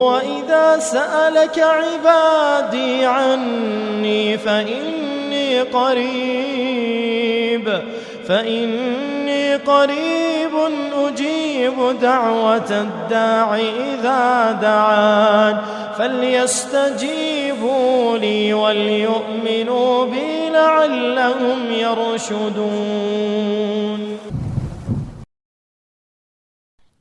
وَإِذَا سَأَلَكَ عِبَادِي عَنِّي فَإِنِّي قَرِيبٌ أُجِيبُ دَعْوَةَ الدَّاعِ إِذَا دَعَانِ فَلْيَسْتَجِيبُوا لِي وَلْيُؤْمِنُوا بِي لَعَلَّهُمْ يَرْشُدُونَ.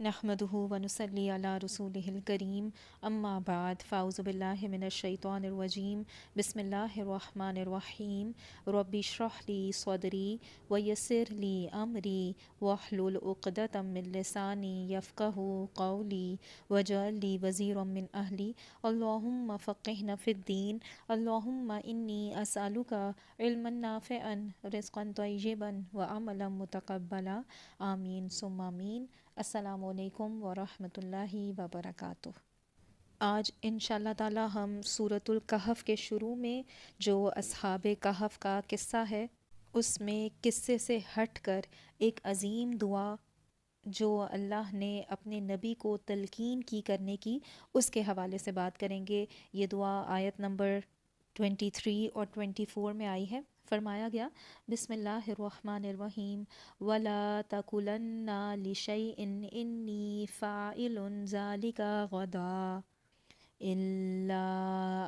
نحمده ونصلي على رسوله الكريم اما بعد فاعوذ باللہ من الشیطان الرجیم بسم اللہ الرحمن الرحیم رب اشرح لی صدری ویسر لی امری واحلل عقدۃ من لسانی یفقهوا قولی واجعل لی وزیرا من اہلی اللہم فقہنا فی الدین اللہم انی اسألک علما نافعا رزقا طیبا وعملا متقبلا آمین ثم آمین. السلام علیکم ورحمۃ اللہ وبرکاتہ. آج انشاءاللہ تعالی ہم سورۃ الکہف کے شروع میں جو اصحاب کہف کا قصہ ہے اس میں قصے سے ہٹ کر ایک عظیم دعا جو اللہ نے اپنے نبی کو تلقین کی کرنے کی اس کے حوالے سے بات کریں گے. یہ دعا آیت نمبر 23 اور 24 میں آئی ہے. فرمایا گیا بسم اللہ الرحمن الرحیم وَلَا تَقُولَنَّ لِشَيْءٍ إِنِّي فَاعِلٌ ذَلِكَ غَدًا إِلَّا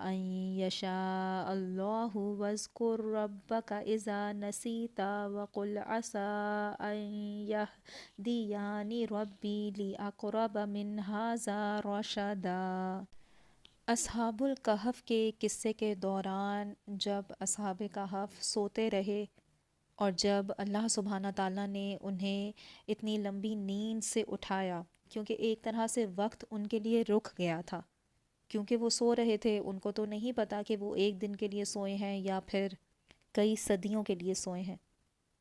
أَن يَشَاءَ اللَّهُ وَاذْكُر رَّبَّكَ إِذَا نَسِيتَ وَقُلْ عَسَىٰ أَن يَهْدِيَنِ رَبِّي لِأَقْرَبَ مِنْ هَٰذَا رَشَدًا. اصحاب الکہف کے قصے کے دوران جب اصحاب کہف سوتے رہے اور جب اللہ سبحانہ تعالیٰ نے انہیں اتنی لمبی نیند سے اٹھایا، کیونکہ ایک طرح سے وقت ان کے لیے رک گیا تھا، کیونکہ وہ سو رہے تھے، ان کو تو نہیں پتہ کہ وہ ایک دن کے لیے سوئے ہیں یا پھر کئی صدیوں کے لیے سوئے ہیں.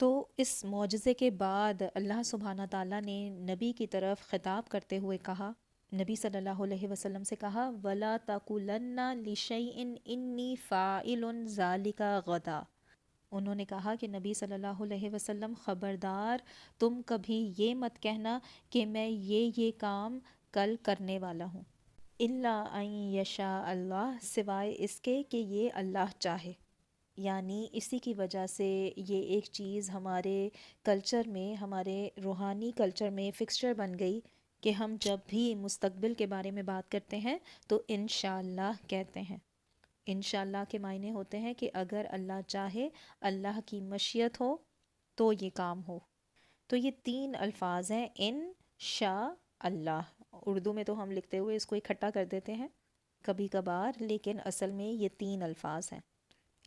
تو اس معجزے کے بعد اللہ سبحانہ تعالیٰ نے نبی کی طرف خطاب کرتے ہوئے کہا، نبی صلی اللہ علیہ وسلم سے کہا وَلَا تَقُولَنَّ لِشَيْءٍ إِنِّي فَاعِلٌ ذَلِكَ غَدًا. انہوں نے کہا کہ نبی صلی اللہ علیہ وسلم خبردار تم کبھی یہ مت کہنا کہ میں یہ کام کل کرنے والا ہوں. إِلَّا أَن يَشَاءَ اللَّهُ، سوائے اس کے کہ یہ اللہ چاہے. یعنی اسی کی وجہ سے یہ ایک چیز ہمارے کلچر میں، ہمارے روحانی کلچر میں فکسچر بن گئی کہ ہم جب بھی مستقبل کے بارے میں بات کرتے ہیں تو انشاءاللہ کہتے ہیں. انشاءاللہ کے معنی ہوتے ہیں کہ اگر اللہ چاہے، اللہ کی مشیت ہو تو یہ کام ہو. تو یہ 3 الفاظ ہیں انشاء اللہ. اردو میں تو ہم لکھتے ہوئے اس کو اکٹھا کر دیتے ہیں کبھی کبھار، لیکن اصل میں یہ 3 الفاظ ہیں.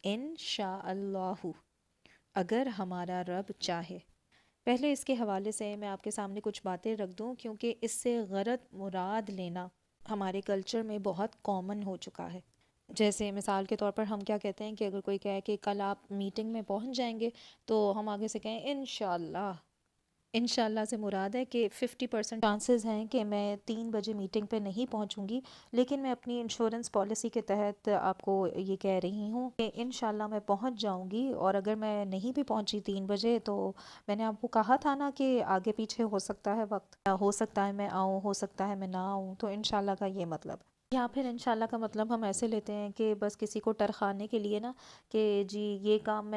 انشاء اللہ، اگر ہمارا رب چاہے. پہلے اس کے حوالے سے میں آپ کے سامنے کچھ باتیں رکھ دوں، کیونکہ اس سے غرض مراد لینا ہمارے کلچر میں بہت کامن ہو چکا ہے. جیسے مثال کے طور پر ہم کیا کہتے ہیں کہ اگر کوئی کہے کہ کل آپ میٹنگ میں پہنچ جائیں گے تو ہم آگے سے کہیں انشاءاللہ. انشاءاللہ سے مراد ہے کہ 50% چانسز ہیں کہ میں 3 بجے میٹنگ پہ نہیں پہنچوں گی، لیکن میں اپنی انشورنس پالیسی کے تحت آپ کو یہ کہہ رہی ہوں کہ انشاءاللہ میں پہنچ جاؤں گی. اور اگر میں نہیں بھی پہنچی 3 بجے تو میں نے آپ کو کہا تھا نا کہ آگے پیچھے ہو سکتا ہے وقت، ہو سکتا ہے میں آؤں، ہو سکتا ہے میں نہ آؤں. تو انشاءاللہ کا یہ مطلب. یا پھر انشاءاللہ کا مطلب ہم ایسے لیتے ہیں کہ بس کسی کو ٹرخانے کے لیے نا کہ جی یہ کام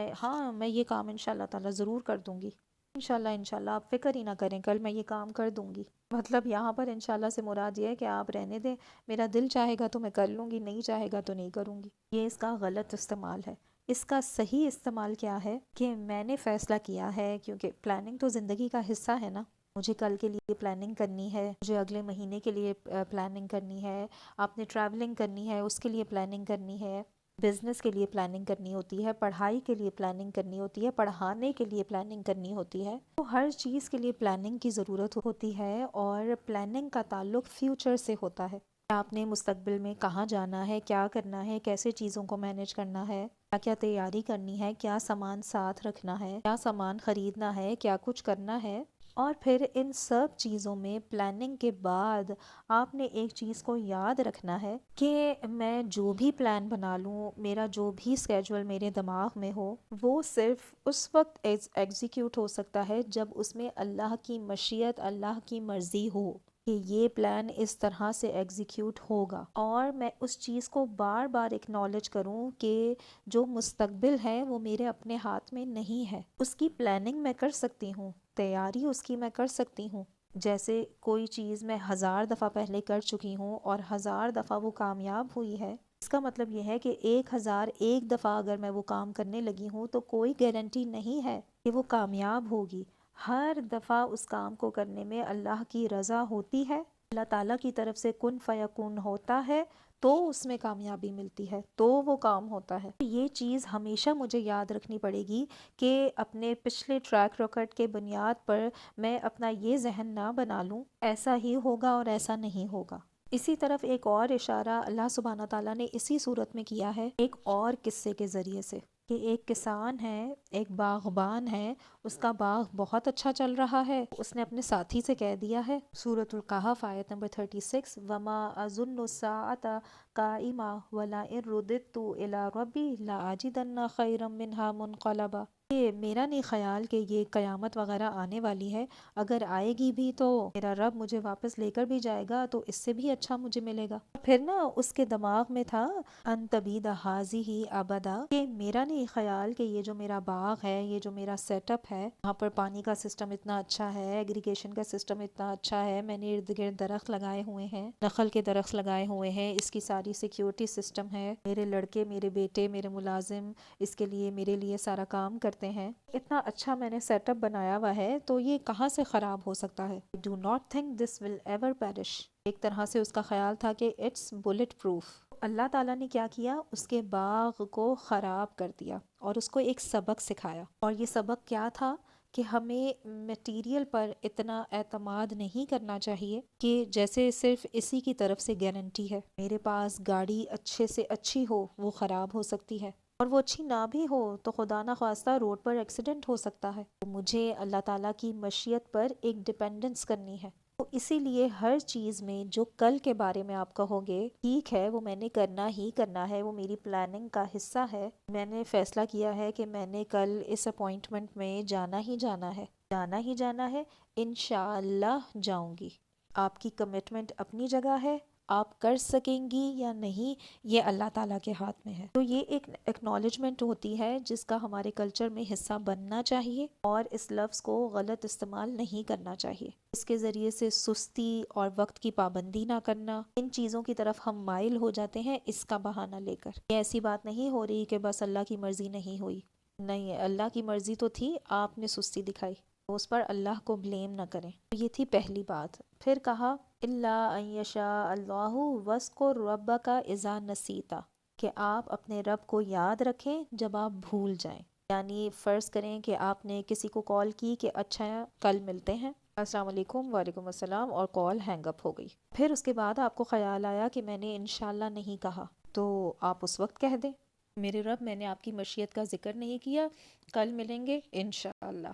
میں یہ کام انشاءاللہ تعالی ضرور کر دوں گی. انشاءاللہ آپ فکر ہی نہ کریں، کل میں یہ کام کر دوں گی. مطلب یہاں پر انشاءاللہ سے مراد یہ ہے کہ آپ رہنے دیں، میرا دل چاہے گا تو میں کر لوں گی، نہیں چاہے گا تو نہیں کروں گی. یہ اس کا غلط استعمال ہے. اس کا صحیح استعمال کیا ہے کہ میں نے فیصلہ کیا ہے، کیونکہ پلاننگ تو زندگی کا حصہ ہے نا. مجھے کل کے لیے پلاننگ کرنی ہے، مجھے اگلے مہینے کے لیے پلاننگ کرنی ہے، آپ نے ٹریولنگ کرنی ہے اس کے لیے پلاننگ کرنی ہے، بزنس کے لیے پلاننگ کرنی ہوتی ہے، پڑھائی کے لیے پلاننگ کرنی ہوتی ہے، پڑھانے کے لیے پلاننگ کرنی ہوتی ہے. تو ہر چیز کے لیے پلاننگ کی ضرورت ہوتی ہے، اور پلاننگ کا تعلق فیوچر سے ہوتا ہے. آپ نے مستقبل میں کہاں جانا ہے، کیا کرنا ہے، کیسے چیزوں کو مینیج کرنا ہے، کیا تیاری کرنی ہے، کیا سامان ساتھ رکھنا ہے، کیا سامان خریدنا ہے، کیا کچھ کرنا ہے. اور پھر ان سب چیزوں میں پلاننگ کے بعد آپ نے ایک چیز کو یاد رکھنا ہے کہ میں جو بھی پلان بنا لوں، میرا جو بھی اسکیجول میرے دماغ میں ہو، وہ صرف اس وقت ایگزیکیوٹ ہو سکتا ہے جب اس میں اللہ کی مشیت، اللہ کی مرضی ہو. کہ یہ پلان اس طرح سے ایگزیکیوٹ ہوگا، اور میں اس چیز کو بار بار اکنالج کروں کہ جو مستقبل ہے وہ میرے اپنے ہاتھ میں نہیں ہے، اس کی پلاننگ میں کر سکتی ہوں، تیاری اس کی میں کر سکتی ہوں۔ جیسے کوئی چیز میں 1000 دفعہ پہلے کر چکی ہوں اور 1000 دفعہ وہ کامیاب ہوئی ہے، اس کا مطلب یہ ہے کہ 1001 دفعہ اگر میں وہ کام کرنے لگی ہوں تو کوئی گارنٹی نہیں ہے کہ وہ کامیاب ہوگی۔ ہر دفعہ اس کام کو کرنے میں اللہ کی رضا ہوتی ہے، اللہ تعالیٰ کی طرف سے کن فیکون ہوتا ہے تو اس میں کامیابی ملتی ہے، تو وہ کام ہوتا ہے۔ یہ چیز ہمیشہ مجھے یاد رکھنی پڑے گی کہ اپنے پچھلے ٹریک ریکارڈ کے بنیاد پر میں اپنا یہ ذہن نہ بنا لوں ایسا ہی ہوگا اور ایسا نہیں ہوگا۔ اسی طرف ایک اور اشارہ اللہ سبحانہ تعالیٰ نے اسی صورت میں کیا ہے ایک اور قصے کے ذریعے سے، کہ ایک کسان ہے، ایک باغبان ہے، اس کا باغ بہت اچھا چل رہا ہے، اس نے اپنے ساتھی سے کہہ دیا ہے، سورۃ الکہف آیت نمبر 36، وَمَا أَظُنُّ السَّاعَةَ قَائِمَةً وَلَئِن رُدِدتُّ إِلَىٰ رَبِّي لَأَجِدَنَّ خَيْرًا مِّنْهَا مُنقَلَبًا، کہ میرا نہیں خیال کہ یہ قیامت وغیرہ آنے والی ہے، اگر آئے گی بھی تو میرا رب مجھے واپس لے کر بھی جائے گا تو اس سے بھی اچھا مجھے ملے گا۔ پھر نا اس کے دماغ میں تھا ان تبید ہاذہ ابدا، کہ میرا نہیں خیال کہ یہ جو میرا باغ ہے، یہ جو میرا سیٹ اپ ہے، وہاں پر پانی کا سسٹم اتنا اچھا ہے، ایگریگیشن کا سسٹم اتنا اچھا ہے، میں نے ارد گرد درخت لگائے ہوئے ہیں، نخل کے درخت لگائے ہوئے ہیں، اس کی ساری سیکیورٹی سسٹم ہے، میرے لڑکے، میرے بیٹے، میرے ملازم اس کے لیے میرے لیے سارا کام کرتے ہیں، اتنا اچھا میں نے سیٹ اپ بنایا ہوا ہے تو یہ کہاں سے خراب ہو سکتا ہے؟ Do not think this will ever perish. ایک طرح سے اس کا خیال تھا کہ اٹس بلٹ پروف۔ اللہ تعالیٰ نے کیا کیا؟ اس کے باغ کو خراب کر دیا اور اس کو ایک سبق سکھایا، اور یہ سبق کیا تھا کہ ہمیں میٹیریل پر اتنا اعتماد نہیں کرنا چاہیے کہ جیسے صرف اسی کی طرف سے گارنٹی ہے، میرے پاس گاڑی اچھے سے اچھی ہو وہ خراب ہو سکتی ہے، اور وہ اچھی نہ بھی ہو تو خدا نہ خواستہ روڈ پر ایکسیڈنٹ ہو سکتا ہے۔ مجھے اللہ تعالیٰ کی مشیت پر ایک ڈیپینڈنس کرنی ہے، تو اسی لیے ہر چیز میں جو کل کے بارے میں آپ کہو گے ٹھیک ہے وہ میں نے کرنا ہی کرنا ہے، وہ میری پلاننگ کا حصہ ہے، میں نے فیصلہ کیا ہے کہ میں نے کل اس اپوائنٹمنٹ میں جانا ہی جانا ہے، جانا ہی جانا ہے، انشاءاللہ جاؤں گی۔ آپ کی کمٹمنٹ اپنی جگہ ہے، آپ کر سکیں گی یا نہیں یہ اللہ تعالیٰ کے ہاتھ میں ہے۔ تو یہ ایک ایکنالجمنٹ ہوتی ہے جس کا ہمارے کلچر میں حصہ بننا چاہیے، اور اس لفظ کو غلط استعمال نہیں کرنا چاہیے، اس کے ذریعے سے سستی اور وقت کی پابندی نہ کرنا، ان چیزوں کی طرف ہم مائل ہو جاتے ہیں اس کا بہانہ لے کر۔ یہ ایسی بات نہیں ہو رہی کہ بس اللہ کی مرضی نہیں ہوئی، نہیں، اللہ کی مرضی تو تھی، آپ نے سستی دکھائی، اس پر اللہ کو بلیم نہ کریں۔ یہ تھی پہلی بات۔ پھر کہا الا ان یشاء اللہ واذکر ربک اذا نسیت، کہ آپ اپنے رب کو یاد رکھیں جب آپ بھول جائیں، یعنی فرض کریں کہ آپ نے کسی کو کال کی کہ اچھا کل ملتے ہیں، السلام علیکم، وعلیکم السلام، اور کال ہینگ اپ ہو گئی، پھر اس کے بعد آپ کو خیال آیا کہ میں نے انشاءاللہ نہیں کہا، تو آپ اس وقت کہہ دیں میرے رب میں نے آپ کی مشیت کا ذکر نہیں کیا، کل ملیں گے انشاءاللہ۔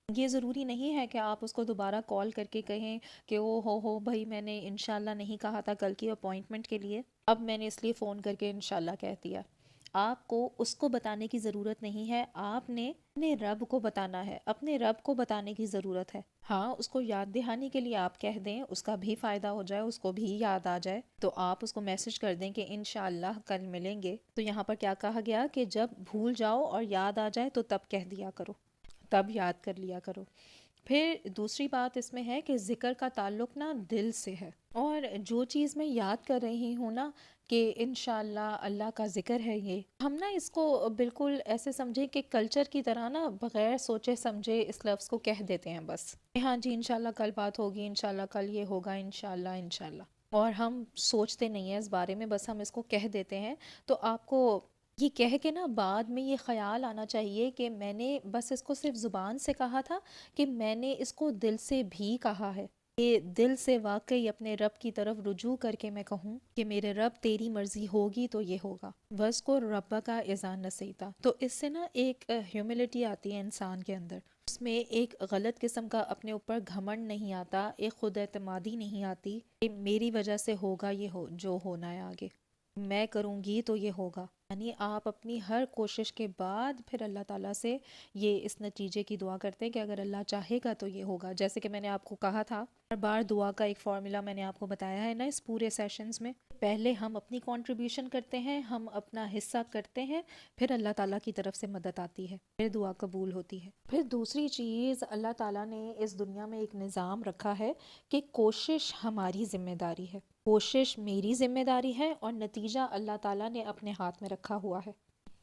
یہ ضروری نہیں ہے کہ آپ اس کو دوبارہ کال کر کے کہیں کہ او ہو بھائی میں نے انشاءاللہ نہیں کہا تھا کل کی اپوائنٹمنٹ کے لیے، اب میں نے اس لیے فون کر کے انشاءاللہ کہہ دیا۔ آپ کو اس کو بتانے کی ضرورت نہیں ہے، آپ نے اپنے رب کو بتانا ہے، اپنے رب کو بتانے کی ضرورت ہے۔ ہاں اس کو یاد دہانی کے لیے آپ کہہ دیں، اس کا بھی فائدہ ہو جائے، اس کو بھی یاد آ جائے، تو آپ اس کو میسج کر دیں کہ انشاءاللہ کل ملیں گے۔ تو یہاں پر کیا کہا گیا کہ جب بھول جاؤ اور یاد آ جائے تو تب کہہ دیا کرو، تب یاد کر لیا کرو۔ پھر دوسری بات اس میں ہے کہ ذکر کا تعلق نا دل سے ہے، اور جو چیز میں یاد کر رہی ہوں نا کہ انشاءاللہ اللہ کا ذکر ہے، یہ ہم نا اس کو بالکل ایسے سمجھے کہ کلچر کی طرح نا بغیر سوچے سمجھے اس لفظ کو کہہ دیتے ہیں بس، ہاں جی انشاءاللہ کل بات ہوگی، انشاءاللہ کل یہ ہوگا، انشاءاللہ انشاءاللہ، اور ہم سوچتے نہیں ہیں اس بارے میں، بس ہم اس کو کہہ دیتے ہیں۔ تو آپ کو یہ کہہ کے نا بعد میں یہ خیال آنا چاہیے کہ میں نے بس اس کو صرف زبان سے کہا تھا کہ میں نے اس کو دل سے بھی کہا ہے، کہ دل سے واقعی اپنے رب کی طرف رجوع کر کے میں کہوں کہ میرے رب تیری مرضی ہوگی تو یہ ہوگا، وَاذْكُرْ رَبَّكَ إِذَا نَسِيتَ۔ تو اس سے نا ایک ہیوملٹی آتی ہے انسان کے اندر، اس میں ایک غلط قسم کا اپنے اوپر گھمنڈ نہیں آتا، ایک خود اعتمادی نہیں آتی کہ میری وجہ سے ہوگا یہ جو ہونا ہے، آگے میں کروں گی تو یہ ہوگا۔ یعنی آپ اپنی ہر کوشش کے بعد پھر اللہ تعالیٰ سے یہ اس نتیجے کی دعا کرتے ہیں کہ اگر اللہ چاہے گا تو یہ ہوگا. جیسے کہ میں نے آپ کو کہا تھا، ہر بار دعا کا ایک فارمولا میں نے آپ کو بتایا ہے نا اس پورے سیشنز میں. پہلے ہم اپنی کنٹریبیوشن کرتے ہیں، ہم اپنا حصہ کرتے ہیں، پھر اللہ تعالیٰ کی طرف سے مدد آتی ہے، پھر دعا قبول ہوتی ہے. پھر دوسری چیز، اللہ تعالیٰ نے اس دنیا میں ایک نظام رکھا ہے کہ کوشش ہماری ذمہ داری ہے، کوشش میری ذمہ داری ہے، اور نتیجہ اللہ تعالیٰ نے اپنے ہاتھ میں رکھا ہوا ہے.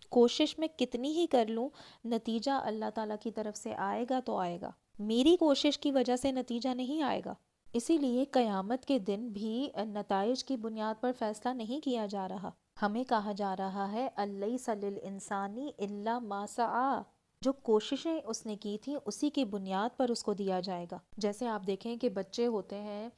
کوشش میں کتنی ہی کر لوں، نتیجہ اللہ تعالیٰ کی طرف سے آئے گا تو آئے گا، میری کوشش کی وجہ سے نتیجہ نہیں آئے گا. اسی لیے قیامت کے دن بھی نتائج کی بنیاد پر فیصلہ نہیں کیا جا رہا. ہمیں کہا جا رہا ہے الیس للانسان الا ما سعی، جو کوششیں اس نے کی تھیں اسی کی بنیاد پر اس کو دیا جائے گا. جیسے آپ دیکھیں کہ بچے ہوتے ہیں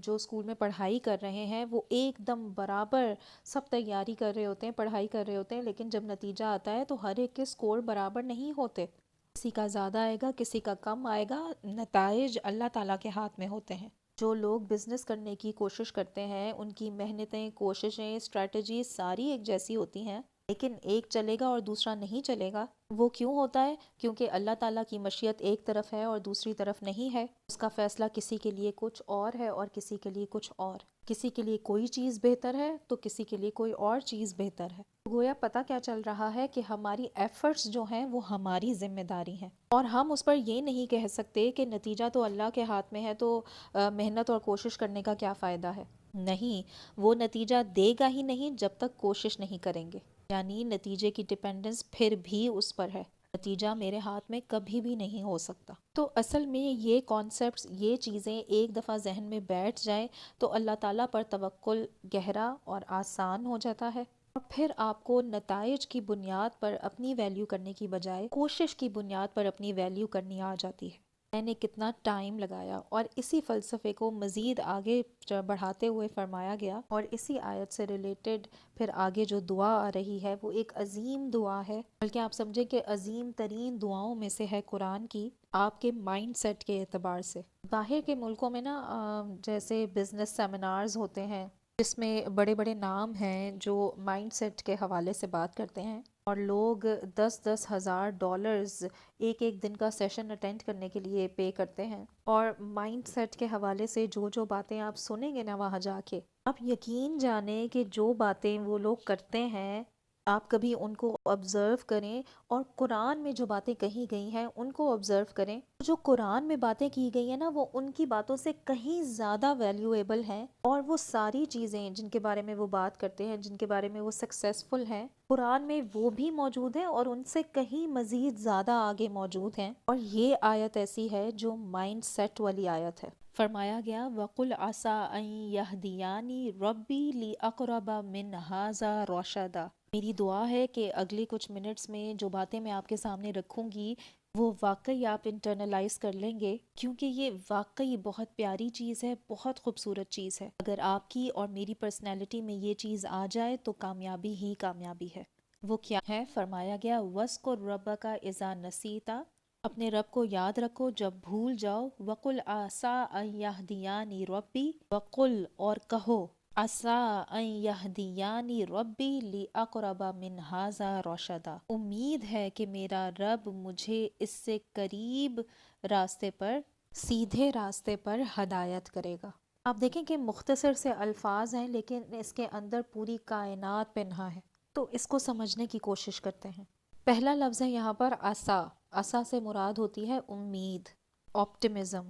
جو اسکول میں پڑھائی کر رہے ہیں، وہ ایک دم برابر سب تیاری کر رہے ہوتے ہیں، پڑھائی کر رہے ہوتے ہیں، لیکن جب نتیجہ آتا ہے تو ہر ایک کے سکور برابر نہیں ہوتے. کسی کا زیادہ آئے گا، کسی کا کم آئے گا. نتائج اللہ تعالیٰ کے ہاتھ میں ہوتے ہیں. جو لوگ بزنس کرنے کی کوشش کرتے ہیں ان کی محنتیں، کوششیں، اسٹریٹجیز ساری ایک جیسی ہوتی ہیں، لیکن ایک چلے گا اور دوسرا نہیں چلے گا. وہ کیوں ہوتا ہے؟ کیونکہ اللہ تعالیٰ کی مشیت ایک طرف ہے اور دوسری طرف نہیں ہے. اس کا فیصلہ کسی کے لیے کچھ اور ہے اور کسی کے لیے کچھ اور. کسی کے لیے کوئی چیز بہتر ہے تو کسی کے لیے کوئی اور چیز بہتر ہے. گویا پتہ کیا چل رہا ہے کہ ہماری ایفرٹس جو ہیں وہ ہماری ذمہ داری ہیں، اور ہم اس پر یہ نہیں کہہ سکتے کہ نتیجہ تو اللہ کے ہاتھ میں ہے تو محنت اور کوشش کرنے کا کیا فائدہ ہے. نہیں، وہ نتیجہ دے گا ہی نہیں جب تک کوشش نہیں کریں گے. یعنی نتیجے کی ڈپینڈنس پھر بھی اس پر ہے، نتیجہ میرے ہاتھ میں کبھی بھی نہیں ہو سکتا. تو اصل میں یہ کانسیپٹس، یہ چیزیں ایک دفعہ ذہن میں بیٹھ جائیں تو اللہ تعالیٰ پر توکل گہرا اور آسان ہو جاتا ہے، اور پھر آپ کو نتائج کی بنیاد پر اپنی ویلیو کرنے کی بجائے کوشش کی بنیاد پر اپنی ویلیو کرنی آ جاتی ہے. میں نے کتنا ٹائم لگایا، اور اسی فلسفے کو مزید آگے بڑھاتے ہوئے فرمایا گیا، اور اسی آیت سے ریلیٹڈ پھر آگے جو دعا آ رہی ہے وہ ایک عظیم دعا ہے، بلکہ آپ سمجھیں کہ عظیم ترین دعاؤں میں سے ہے قرآن کی، آپ کے مائنڈ سیٹ کے اعتبار سے. باہر کے ملکوں میں نا جیسے بزنس سیمینارز ہوتے ہیں جس میں بڑے بڑے نام ہیں جو مائنڈ سیٹ کے حوالے سے بات کرتے ہیں، اور لوگ 10,000 ڈالرز ایک ایک دن کا سیشن اٹینڈ کرنے کے لیے پے کرتے ہیں. اور مائنڈ سیٹ کے حوالے سے جو باتیں آپ سنیں گے نا وہاں جا کے، آپ یقین جانیں کہ جو باتیں وہ لوگ کرتے ہیں آپ کبھی ان کو آبزرو کریں، اور قرآن میں جو باتیں کہی گئی ہیں ان کو آبزرو کریں. جو قرآن میں باتیں کی گئی ہیں نا وہ ان کی باتوں سے کہیں زیادہ ویلیویبل ہیں، اور وہ ساری چیزیں جن کے بارے میں وہ بات کرتے ہیں، جن کے بارے میں وہ سکسیسفل ہیں، قرآن میں وہ بھی موجود ہیں اور ان سے کہیں مزید زیادہ آگے موجود ہیں. اور یہ آیت ایسی ہے جو مائنڈ سیٹ والی آیت ہے. فرمایا گیا وَقُلْ عَسَىٰ أَن يَهْدِيَانِ رَبِّي لِأَقْرَبَ مِنْ هَٰذَا رَشَدًا. میری دعا ہے کہ اگلے کچھ منٹس میں جو باتیں میں آپ کے سامنے رکھوں گی وہ واقعی آپ انٹرنلائز کر لیں گے، کیونکہ یہ واقعی بہت پیاری چیز ہے، بہت خوبصورت چیز ہے. اگر آپ کی اور میری پرسنالٹی میں یہ چیز آ جائے تو کامیابی ہی کامیابی ہے. وہ کیا ہے؟ فرمایا گیا وَاذْكُرْ رَبَّكَ إِذَا نَسِيتَ، اپنے رب کو یاد رکھو جب بھول جاؤ. وَقُلْ عَسَىٰ أَن يَهْدِيَانِ رَبِّي، وَقُلْ اور کہو عَسَىٰ أَن يَهْدِيَانِ رَبِّي لِأَقْرَبَ مِنْ هَٰذَا رَشَدًا. امید ہے کہ میرا رب مجھے اس سے قریب راستے پر، سیدھے راستے پر ہدایت کرے گا. آپ دیکھیں کہ مختصر سے الفاظ ہیں لیکن اس کے اندر پوری کائنات پنہا ہے. تو اس کو سمجھنے کی کوشش کرتے ہیں. پہلا لفظ ہے یہاں پر عسا. عسا سے مراد ہوتی ہے امید، آپٹمزم.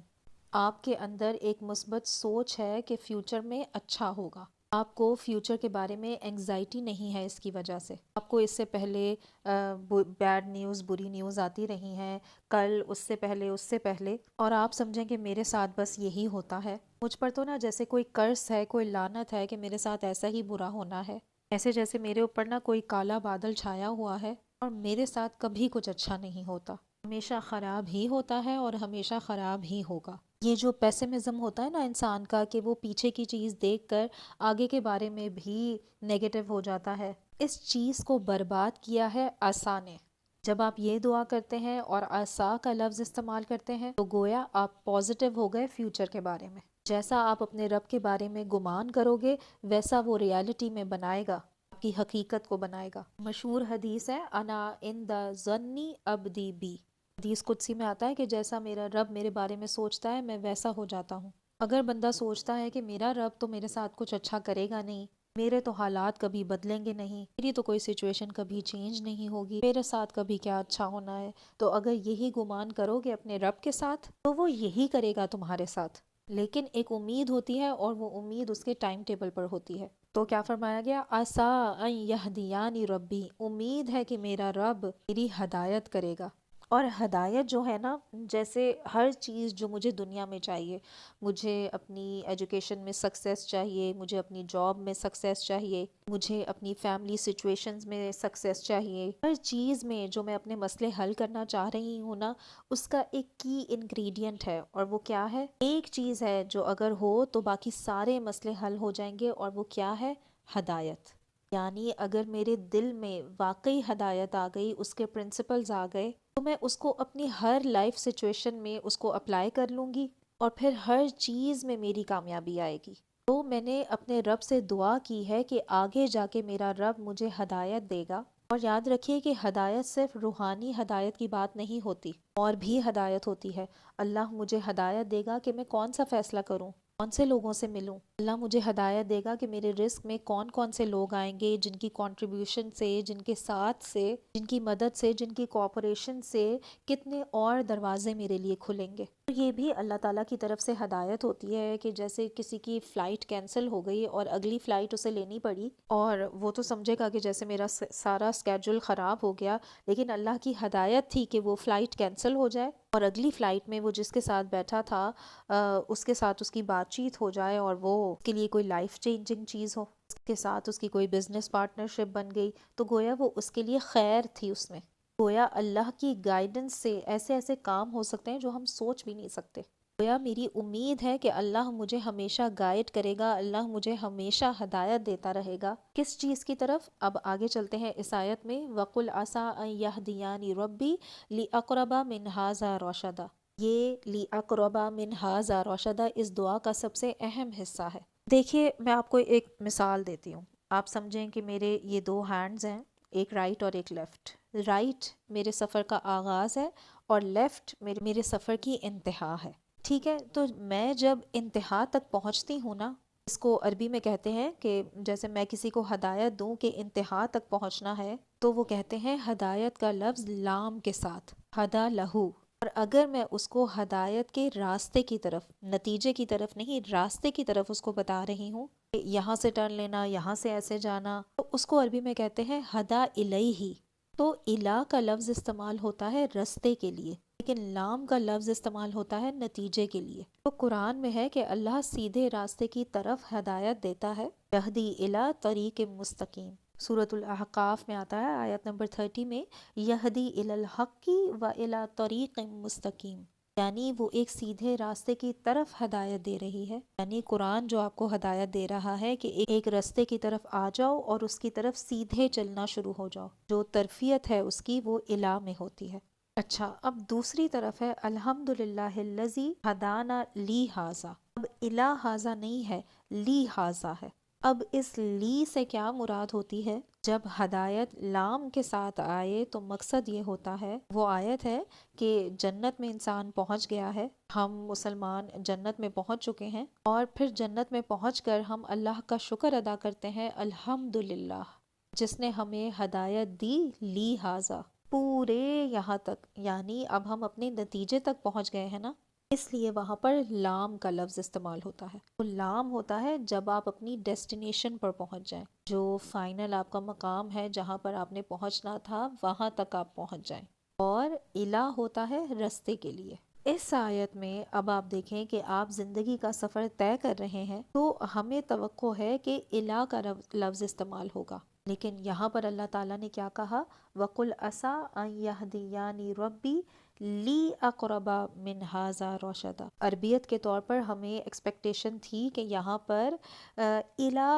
آپ کے اندر ایک مثبت سوچ ہے کہ فیوچر میں اچھا ہوگا. آپ کو فیوچر کے بارے میں انگزائٹی نہیں ہے اس کی وجہ سے. آپ کو اس سے پہلے بیڈ نیوز، بری نیوز آتی رہی ہیں، کل، اس سے پہلے، اور آپ سمجھیں کہ میرے ساتھ بس یہی ہوتا ہے. مجھ پر تو نا جیسے کوئی کرس ہے، کوئی لعنت ہے کہ میرے ساتھ ایسا ہی برا ہونا ہے، ایسے جیسے میرے اوپر نا کوئی کالا بادل چھایا ہوا ہے اور میرے ساتھ کبھی کچھ اچھا نہیں ہوتا، ہمیشہ خراب ہی ہوتا ہے اور ہمیشہ خراب ہی ہوگا. یہ جو پیسمزم ہوتا ہے نا انسان کا کہ وہ پیچھے کی چیز دیکھ کر آگے کے بارے میں بھی نیگیٹو ہو جاتا ہے، اس چیز کو برباد کیا ہے عصا نے. جب آپ یہ دعا کرتے ہیں اور عصا کا لفظ استعمال کرتے ہیں تو گویا آپ پازیٹیو ہو گئے فیوچر کے بارے میں. جیسا آپ اپنے رب کے بارے میں گمان کرو گے ویسا وہ ریالٹی میں بنائے گا. آپ آپ کی حقیقت کو بنائے گا۔ مشہور حدیث ہے انا عند ظنی عبدی بی، حدیث قدسی میں آتا ہے کہ جیسا میرا رب میرے بارے میں سوچتا ہے میں ویسا ہو جاتا ہوں۔ اگر بندہ سوچتا ہے کہ میرا رب تو میرے ساتھ کچھ اچھا کرے گا نہیں، میرے تو حالات کبھی بدلیں گے نہیں، میری تو کوئی سچویشن کبھی چینج نہیں ہوگی، میرے ساتھ کبھی کیا اچھا ہونا ہے، تو اگر یہی گمان کرو گے اپنے رب کے ساتھ تو وہ یہی کرے گا تمہارے ساتھ۔ لیکن ایک امید ہوتی ہے اور وہ امید اس کے ٹائم ٹیبل پر ہوتی ہے۔ تو کیا فرمایا گیا؟ عسیٰ ان یہدینی ربی، امید ہے کہ میرا رب میری ہدایت کرے گا۔ اور ہدایت جو ہے نا، جیسے ہر چیز جو مجھے دنیا میں چاہیے، مجھے اپنی ایجوکیشن میں سکسیس چاہیے، مجھے اپنی جاب میں سکسیس چاہیے، مجھے اپنی فیملی سچویشنز میں سکسیس چاہیے، ہر چیز میں جو میں اپنے مسئلے حل کرنا چاہ رہی ہوں نا، اس کا ایک کی انگریڈینٹ ہے، اور وہ کیا ہے؟ ایک چیز ہے جو اگر ہو تو باقی سارے مسئلے حل ہو جائیں گے، اور وہ کیا ہے؟ ہدایت۔ یعنی اگر میرے دل میں واقعی ہدایت آ گئی، اس کے پرنسپلز آ گئے، تو میں اس کو اپنی ہر لائف سچویشن میں اس کو اپلائی کر لوں گی، اور پھر ہر چیز میں میری کامیابی آئے گی۔ تو میں نے اپنے رب سے دعا کی ہے کہ آگے جا کے میرا رب مجھے ہدایت دے گا۔ اور یاد رکھیے کہ ہدایت صرف روحانی ہدایت کی بات نہیں ہوتی، اور بھی ہدایت ہوتی ہے۔ اللہ مجھے ہدایت دے گا کہ میں کون سا فیصلہ کروں، کون سے لوگوں سے ملوں۔ اللہ مجھے ہدایت دے گا کہ میرے رزق میں کون کون سے لوگ آئیں گے، جن کی کنٹریبیوشن سے، جن کے ساتھ سے، جن کی مدد سے، جن کی کوآپریشن سے کتنے اور دروازے میرے لیے کھلیں گے۔ تو یہ بھی اللہ تعالیٰ کی طرف سے ہدایت ہوتی ہے کہ جیسے کسی کی فلائٹ کینسل ہو گئی اور اگلی فلائٹ اسے لینی پڑی، اور وہ تو سمجھے گا کہ جیسے میرا سارا اسکیڈول خراب ہو گیا، لیکن اللہ کی ہدایت تھی کہ وہ فلائٹ کینسل ہو جائے، اور اگلی فلائٹ میں وہ جس کے ساتھ بیٹھا تھا اس کے ساتھ اس کی بات چیت ہو جائے، اور وہ اس کے لیے کوئی لائف چینجنگ چیز ہو، اس کے ساتھ اس کی کوئی بزنس پارٹنرشپ بن گئی، تو گویا وہ اس کے لیے خیر تھی۔ اس میں گویا اللہ کی گائیڈنس سے ایسے ایسے کام ہو سکتے ہیں جو ہم سوچ بھی نہیں سکتے۔ گویا میری امید ہے کہ اللہ مجھے ہمیشہ گائیڈ کرے گا، اللہ مجھے ہمیشہ ہدایت دیتا رہے گا۔ کس چیز کی طرف؟ اب آگے چلتے ہیں اس آیت میں، وَقُلْ عَسَىٰ أَن يَهْدِيَانِ رَبِّي لِأَقْرَبَ مِنْ هَٰذَا رَشَدًا۔ یہ لِأَقْرَبَ مِنْ هَٰذَا رَشَدًا اس دعا کا سب سے اہم حصہ ہے۔ دیکھیے میں آپ کو ایک مثال دیتی ہوں، آپ سمجھیں کہ میرے یہ دو ہینڈز ہیں، ایک رائٹ اور ایک لیفٹ۔ رائٹ میرے سفر کا آغاز ہے، اور لیفٹ میرے سفر کی انتہا ہے، ٹھیک ہے؟ تو میں جب انتہا تک پہنچتی ہوں نا، اس کو عربی میں کہتے ہیں کہ جیسے میں کسی کو ہدایت دوں کہ انتہا تک پہنچنا ہے، تو وہ کہتے ہیں ہدایت کا لفظ لام کے ساتھ، ہدا لہو۔ اور اگر میں اس کو ہدایت کے راستے کی طرف، نتیجے کی طرف نہیں، راستے کی طرف اس کو بتا رہی ہوں کہ یہاں سے ٹرن لینا، یہاں سے ایسے جانا، تو اس کو عربی میں کہتے ہیں ہدا الیہ۔ تو الہ کا لفظ استعمال ہوتا ہے رستے کے لیے، لیکن لام کا لفظ استعمال ہوتا ہے نتیجے کے لیے۔ تو قرآن میں ہے کہ اللہ سیدھے راستے کی طرف ہدایت دیتا ہے، یہدی الی طریق مستقیم۔ سورۃ الاحقاف میں آتا ہے آیت نمبر 30 میں، یہدی الی الحق و الی طریق مستقیم، یعنی وہ ایک سیدھے راستے کی طرف ہدایت دے رہی ہے۔ یعنی قرآن جو آپ کو ہدایت دے رہا ہے کہ ایک راستے کی طرف آ جاؤ اور اس کی طرف سیدھے چلنا شروع ہو جاؤ، جو ترفیت ہے اس کی وہ الہ میں ہوتی ہے۔ اچھا، اب دوسری طرف ہے الحمدللہ الذی ہدانا لی ھذا۔ اب الی ھذا نہیں ہے، لی ھذا ہے۔ اب اس لی سے کیا مراد ہوتی ہے؟ جب ہدایت لام کے ساتھ آئے تو مقصد یہ ہوتا ہے، وہ آیت ہے کہ جنت میں انسان پہنچ گیا ہے، ہم مسلمان جنت میں پہنچ چکے ہیں، اور پھر جنت میں پہنچ کر ہم اللہ کا شکر ادا کرتے ہیں، الحمدللہ جس نے ہمیں ہدایت دی، لی ھذا پورے یہاں تک، یعنی اب ہم اپنے نتیجے تک پہنچ گئے ہیں نا، اس لیے وہاں پر لام کا لفظ استعمال ہوتا ہے۔ وہ لام ہوتا ہے جب آپ اپنی ڈیسٹینیشن پر پہنچ جائیں، جو فائنل آپ کا مقام ہے جہاں پر آپ نے پہنچنا تھا وہاں تک آپ پہنچ جائیں، اور الہ ہوتا ہے رستے کے لیے۔ اس آیت میں اب آپ دیکھیں کہ آپ زندگی کا سفر طے کر رہے ہیں، تو ہمیں توقع ہے کہ الہ کا لفظ استعمال ہوگا، لیکن یہاں پر اللہ تعالیٰ نے کیا کہا؟ وَقُلْ عَسَىٰ أَن يَهْدِيَانِ رَبِّي لِأَقْرَبَ مِنْ هَٰذَا رَشَدًا۔ عربیت کے طور پر ہمیں ایکسپیکٹیشن تھی کہ یہاں پر الى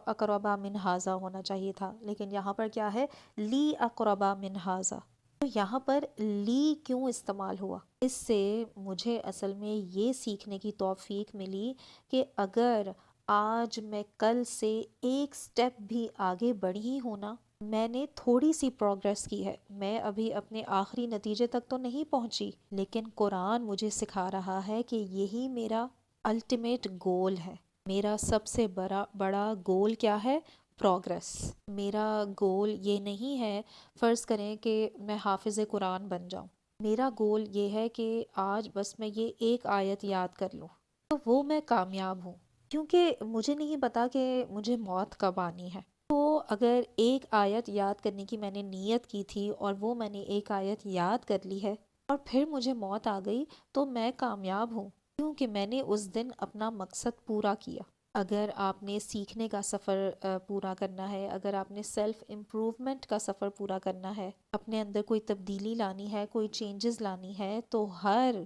اقرب من هذا ہونا چاہیے تھا، لیکن یہاں پر کیا ہے؟ لی اقرب من هذا۔ تو یہاں پر لی کیوں استعمال ہوا؟ اس سے مجھے اصل میں یہ سیکھنے کی توفیق ملی کہ اگر آج میں کل سے ایک سٹیپ بھی آگے بڑھی ہوں نا، میں نے تھوڑی سی پروگریس کی ہے، میں ابھی اپنے آخری نتیجے تک تو نہیں پہنچی، لیکن قرآن مجھے سکھا رہا ہے کہ یہی میرا الٹیمیٹ گول ہے۔ میرا سب سے بڑا گول کیا ہے؟ پروگریس۔ میرا گول یہ نہیں ہے فرض کریں کہ میں حافظ قرآن بن جاؤں، میرا گول یہ ہے کہ آج بس میں یہ ایک آیت یاد کر لوں تو وہ میں کامیاب ہوں، کیونکہ مجھے نہیں پتا کہ مجھے موت کب آنی ہے۔ تو اگر ایک آیت یاد کرنے کی میں نے نیت کی تھی اور وہ میں نے ایک آیت یاد کر لی ہے اور پھر مجھے موت آ گئی تو میں کامیاب ہوں، کیونکہ میں نے اس دن اپنا مقصد پورا کیا۔ اگر آپ نے سیکھنے کا سفر پورا کرنا ہے، اگر آپ نے سیلف امپروومنٹ کا سفر پورا کرنا ہے، اپنے اندر کوئی تبدیلی لانی ہے، کوئی چینجز لانی ہے، تو ہر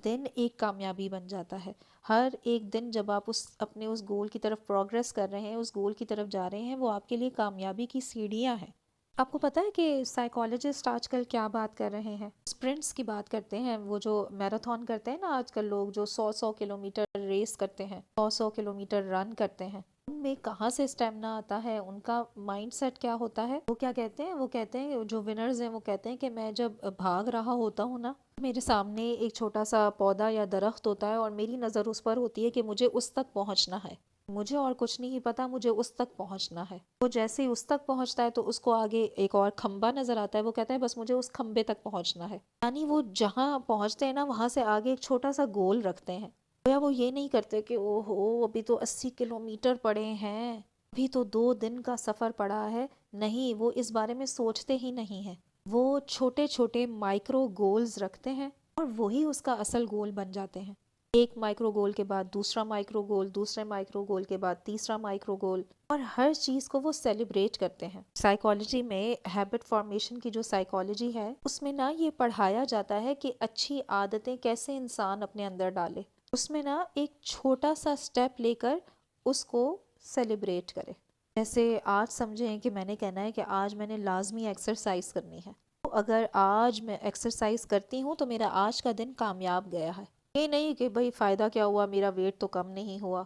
دن ایک کامیابی بن جاتا ہے۔ ہر ایک دن جب آپ اپنے اس گول کی طرف پروگریس کر رہے ہیں، اس گول کی طرف جا رہے ہیں، وہ آپ کے لیے کامیابی کی سیڑھیاں ہیں۔ آپ کو پتہ ہے کہ سائیکالوجسٹ آج کل کیا بات کر رہے ہیں؟ اسپرنٹس کی بات کرتے ہیں، وہ جو میراتھن کرتے ہیں نا آج کل لوگ، جو 100 کلومیٹر ریس کرتے ہیں، 100 کلومیٹر رن کرتے ہیں، ان میں کہاں سے اسٹیمنا آتا ہے؟ ان کا مائنڈ سیٹ کیا ہوتا ہے؟ وہ کیا کہتے ہیں؟ وہ کہتے ہیں، جو ونرز ہیں وہ کہتے ہیں کہ میں جب بھاگ رہا ہوتا ہوں نا، میرے سامنے ایک چھوٹا سا پودا یا درخت ہوتا ہے اور میری نظر اس پر ہوتی ہے کہ مجھے اس تک پہنچنا ہے، مجھے اور کچھ نہیں پتا، مجھے اس تک پہنچنا ہے۔ وہ جیسے ہی اس تک پہنچتا ہے تو اس کو آگے ایک اور کھمبا نظر آتا ہے، وہ کہتا ہے بس مجھے اس کھمبے تک پہنچنا ہے۔ یعنی وہ جہاں پہنچتے ہیں نا، وہاں سے آگے ایک چھوٹا سا گول رکھتے ہیں۔ یا وہ یہ نہیں کرتے کہ او ہو ابھی تو 80 کلومیٹر پڑے ہیں، ابھی تو 2 دن کا سفر پڑا ہے۔ نہیں، وہ اس بارے میں سوچتے ہی نہیں ہیں۔ وہ چھوٹے چھوٹے مائکرو گولز رکھتے ہیں اور وہی اس کا اصل گول بن جاتے ہیں۔ ایک مائکرو گول کے بعد دوسرا مائکرو گول، دوسرے مائکرو گول کے بعد تیسرا مائکرو گول، اور ہر چیز کو وہ سیلیبریٹ کرتے ہیں۔ سائیکالوجی میں ہیبٹ فارمیشن کی جو سائیکالوجی ہے، اس میں نا یہ پڑھایا جاتا ہے کہ اچھی عادتیں کیسے انسان اپنے اندر ڈالے۔ اس میں نا ایک چھوٹا سا سٹیپ لے کر اس کو سیلیبریٹ کرے۔ جیسے آج سمجھیں کہ میں نے کہنا ہے کہ آج میں نے لازمی ایکسرسائز کرنی ہے، تو اگر آج میں ایکسرسائز کرتی ہوں تو میرا آج کا دن کامیاب گیا ہے۔ یہ نہیں کہ بھئی فائدہ کیا ہوا، میرا ویٹ تو کم نہیں ہوا،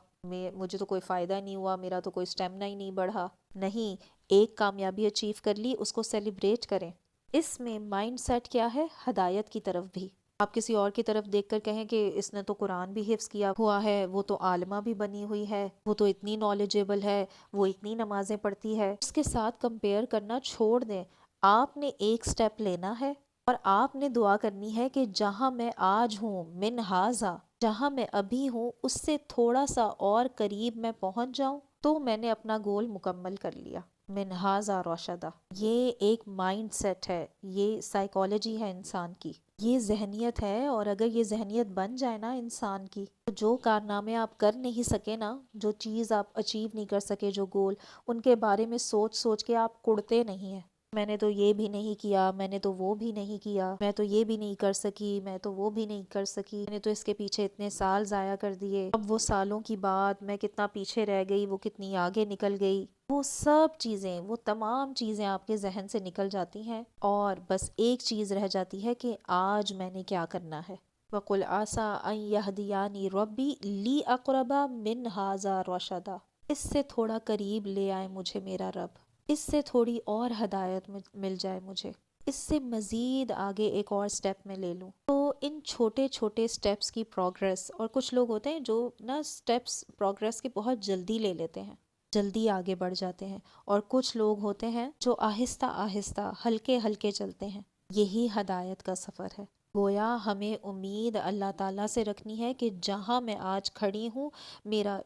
مجھے تو کوئی فائدہ نہیں ہوا، میرا تو کوئی اسٹیمنا ہی نہیں بڑھا۔ نہیں، ایک کامیابی اچیو کر لی، اس کو سیلیبریٹ کریں۔ اس میں مائنڈ سیٹ کیا ہے؟ ہدایت کی طرف بھی۔ آپ کسی اور کی طرف دیکھ کر کہیں کہ اس نے تو قرآن بھی حفظ کیا ہوا ہے، وہ تو عالمہ بھی بنی ہوئی ہے، وہ تو اتنی نالجیبل ہے، وہ اتنی نمازیں پڑھتی ہے، اس کے ساتھ کمپیئر کرنا چھوڑ دیں۔ آپ نے ایک سٹیپ لینا ہے اور آپ نے دعا کرنی ہے کہ جہاں میں آج ہوں من ہاذا، جہاں میں ابھی ہوں اس سے تھوڑا سا اور قریب میں پہنچ جاؤں تو میں نے اپنا گول مکمل کر لیا۔ من ہاذا رشدہ، یہ ایک مائنڈ سیٹ ہے، یہ سائیکالوجی ہے انسان کی، یہ ذہنیت ہے، اور اگر یہ ذہنیت بن جائے نا انسان کی، تو جو کارنامے آپ کر نہیں سکے نا، جو چیز آپ اچیو نہیں کر سکے، جو گول، ان کے بارے میں سوچ سوچ کے آپ کڑتے نہیں ہیں۔ میں نے تو یہ بھی نہیں کیا، میں نے تو وہ بھی نہیں کیا، میں تو یہ بھی نہیں کر سکی، میں تو وہ بھی نہیں کر سکی، میں نے تو اس کے پیچھے اتنے سال ضائع کر دیے، اب وہ سالوں کی بات، میں کتنا پیچھے رہ گئی، وہ کتنی آگے نکل گئی۔ وہ سب چیزیں، وہ تمام چیزیں آپ کے ذہن سے نکل جاتی ہیں اور بس ایک چیز رہ جاتی ہے کہ آج میں نے کیا کرنا ہے۔ وَقُلْ عَسَىٰ أَن يَهْدِيَنِي رَبِّي لِأَقْرَبَ مِنْ هَٰذَا رَشَدًا، اس سے تھوڑا قریب لے آئے مجھے میرا رب، اس سے تھوڑی اور ہدایت مل جائے مجھے، اس سے مزید آگے ایک اور سٹیپ میں لے لوں۔ تو ان چھوٹے چھوٹے سٹیپس کی پروگریس، اور کچھ لوگ ہوتے ہیں جو نا سٹیپس پروگریس کے بہت جلدی لے لیتے ہیں، جلدی آگے بڑھ جاتے ہیں، اور کچھ لوگ ہوتے ہیں جو آہستہ آہستہ ہلکے ہلکے چلتے ہیں۔ یہی ہدایت کا سفر ہے۔ گویا ہمیں امید اللہ تعالیٰ سے رکھنی ہے کہ جہاں میں آج کھڑی ہوں،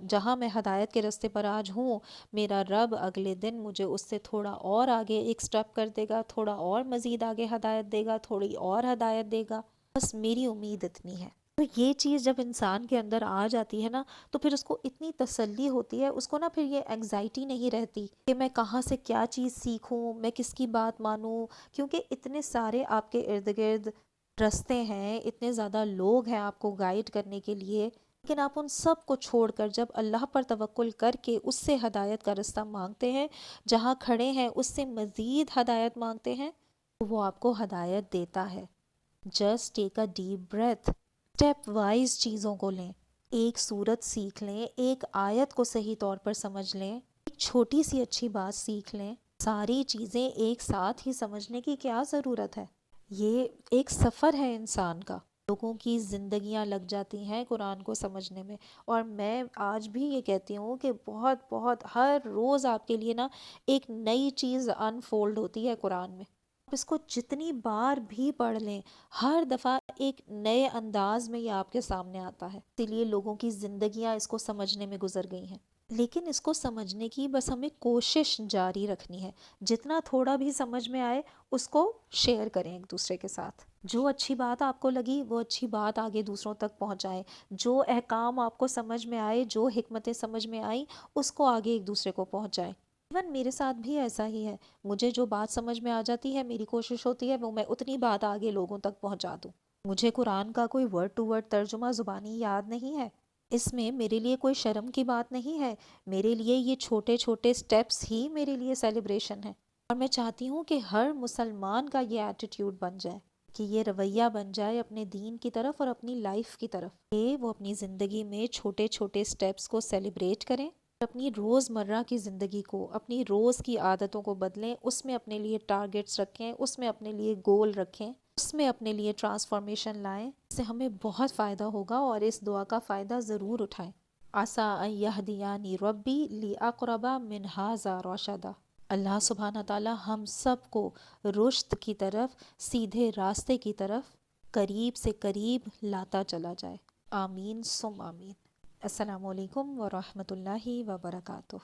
جہاں میں ہدایت کے راستے پر آج ہوں، میرا رب اگلے دن مجھے اس سے تھوڑا اور آگے ایک سٹیپ کر دے گا، تھوڑا اور مزید آگے ہدایت دے گا، تھوڑی اور ہدایت دے گا۔ بس میری امید اتنی ہے۔ تو یہ چیز جب انسان کے اندر آ جاتی ہے نا، تو پھر اس کو اتنی تسلی ہوتی ہے، اس کو نا پھر یہ انگزائٹی نہیں رہتی کہ میں کہاں سے کیا چیز سیکھوں، میں کس کی بات مانوں، کیونکہ اتنے سارے آپ کے ارد گرد رستے ہیں، اتنے زیادہ لوگ ہیں آپ کو گائیڈ کرنے کے لیے، لیکن آپ ان سب کو چھوڑ کر جب اللہ پر توکل کر کے اس سے ہدایت کا رستہ مانگتے ہیں، جہاں کھڑے ہیں اس سے مزید ہدایت مانگتے ہیں، تو وہ آپ کو ہدایت دیتا ہے۔ Just take a deep breath, step wise چیزوں کو لیں، ایک صورت سیکھ لیں، ایک آیت کو صحیح طور پر سمجھ لیں، ایک چھوٹی سی اچھی بات سیکھ لیں، ساری چیزیں ایک ساتھ ہی سمجھنے کی کیا ضرورت ہے؟ یہ ایک سفر ہے انسان کا، لوگوں کی زندگیاں لگ جاتی ہیں قرآن کو سمجھنے میں، اور میں آج بھی یہ کہتی ہوں کہ بہت بہت ہر روز آپ کے لیے نا ایک نئی چیز انفولڈ ہوتی ہے قرآن میں، آپ اس کو جتنی بار بھی پڑھ لیں ہر دفعہ ایک نئے انداز میں یہ آپ کے سامنے آتا ہے، اسی لیے لوگوں کی زندگیاں اس کو سمجھنے میں گزر گئی ہیں، لیکن اس کو سمجھنے کی بس ہمیں کوشش جاری رکھنی ہے، جتنا تھوڑا بھی سمجھ میں آئے اس کو شیئر کریں ایک دوسرے کے ساتھ، جو اچھی بات آپ کو لگی وہ اچھی بات آگے دوسروں تک پہنچائیں، جو احکام آپ کو سمجھ میں آئے، جو حکمتیں سمجھ میں آئیں اس کو آگے ایک دوسرے کو پہنچائیں۔ ایون میرے ساتھ بھی ایسا ہی ہے، مجھے جو بات سمجھ میں آ جاتی ہے میری کوشش ہوتی ہے وہ میں اتنی بات آگے لوگوں تک پہنچا دوں۔ مجھے قرآن کا کوئی ورڈ ٹو ورڈ ترجمہ زبانی یاد نہیں ہے، اس میں میرے لیے کوئی شرم کی بات نہیں ہے، میرے لیے یہ چھوٹے چھوٹے سٹیپس ہی میرے لیے سیلیبریشن ہے، اور میں چاہتی ہوں کہ ہر مسلمان کا یہ ایٹیٹیوڈ بن جائے، کہ یہ رویہ بن جائے اپنے دین کی طرف اور اپنی لائف کی طرف، کہ وہ اپنی زندگی میں چھوٹے چھوٹے سٹیپس کو سیلیبریٹ کریں، اپنی روز مرہ کی زندگی کو، اپنی روز کی عادتوں کو بدلیں، اس میں اپنے لیے ٹارگٹس رکھیں، اس میں اپنے لیے گول رکھیں، اس میں اپنے لیے ٹرانسفارمیشن لائیں، اس سے ہمیں بہت فائدہ ہوگا، اور اس دعا کا فائدہ ضرور اٹھائیں۔ عسیٰ ان یہدینی ربی لاقرب من ھذا رشدا۔ اللہ سبحانہ تعالیٰ ہم سب کو رشد کی طرف، سیدھے راستے کی طرف قریب سے قریب لاتا چلا جائے، آمین ثم آمین۔ السلام علیکم ورحمۃ اللہ وبرکاتہ۔